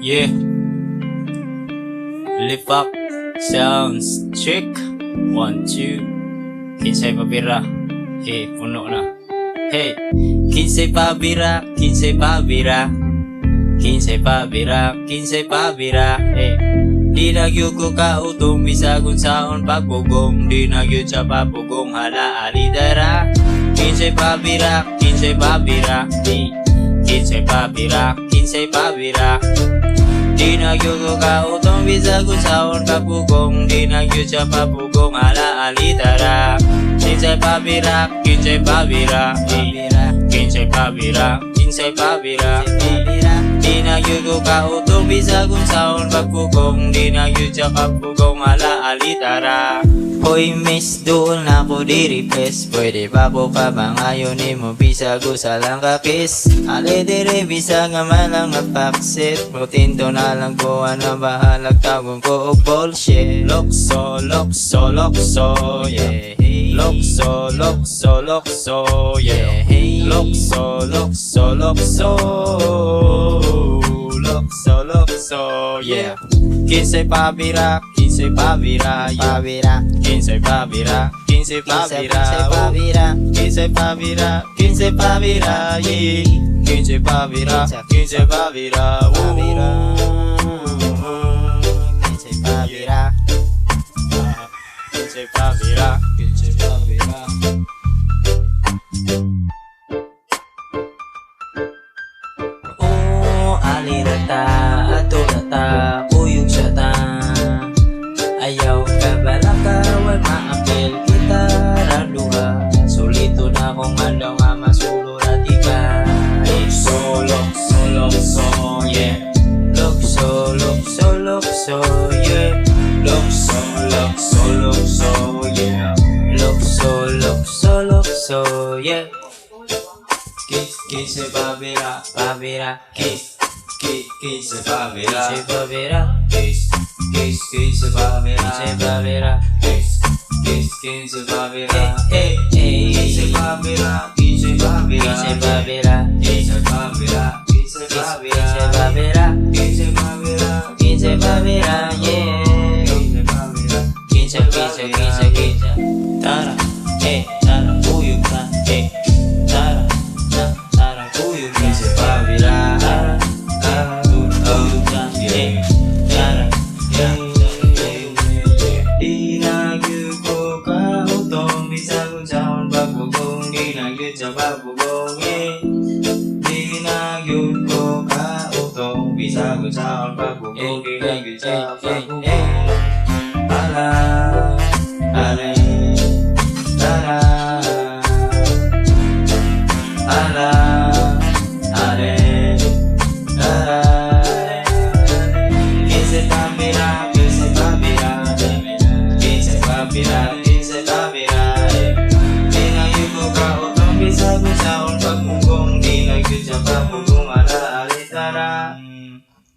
Yeah. Lift up. Sounds check. 1, 2. Kinsay pabira. Hey, puno na. Hey. Kinsay pabira. Kinsay pabira. Kinsay pabira. Kinsay pabira. Hey. Di nagyo ko kautong bisagon saon pagpugong. Di nagyo sa papugong hala alidara. Kinsay pabira. Kinsay pabira. Hey. Kinsay pabira. Kinsay pabira. Di nagyo ko kautong bisagon saon pagpugong. Di nagyo sa papugong hala alidara. Kinsay pabira. Kinsay pabira. Hey. Kinsay pabira. Kinsay pabira. Di nagyo ko kautong bisagon saon pagpugong. Di nagyo sa papugong hala alitara. Hoy miss, doon ako di-request. Pwede pa po ka bang ayaw ni mo bisago sa lang kakis. Ali dire bisag nga malang napaksit. Rutinto na lang ko ano bahalag tawag ko og bullshit. Lokso, lokso, lokso, yeah. Lokso, lokso, lokso, yeah. Lokso, lokso, lokso. Lokso, lokso, yeah. Kinsay pabira, kinsay pabira, pabira. Kinsay pabira, kinsay pabira, kinsay pabira, kinsay pabira, yeah. Kinsay pabira, kinsay pabira, pabira. Kinsay pabira, kinsay pabira, kinsay pabira. Oh, alirata, atulata, kuyog sa ta. Ayaw ka bala ka, wag maapil kita raduha. Sulito na kung andaw nga masulo rati ka. Lokso, lokso, lokso, yeah. Lokso, lokso, lokso, yeah. Lokso, lokso, lokso, yeah. Lokso, lokso, lokso, yeah. Kiss, kiss, pabira, pabira, kiss. Kiss, pabira, kiss, pabira, kiss. Kiss, kiss, pabira, kiss, pabira, kiss. Kiss, kiss, pabira, hey, hey, kiss, pabira, kiss, pabira, kiss, pabira, kiss, pabira, kiss, pabira, kiss, pabira, kiss, pabira, yeah. Kiss, kiss, kiss, kiss. Tara, hey, tara, uyog na, hey. Tara, tara, uyog na, kiss, pabira, uyog na, hey. Tara. Di nagyo ko kautong bisagon saon pagpugong. Di nagyo sa pagpugong, yeah. Di nagyo ko kautong bisagon saon pagpugong. Di nagyo sa pagpugong. Ala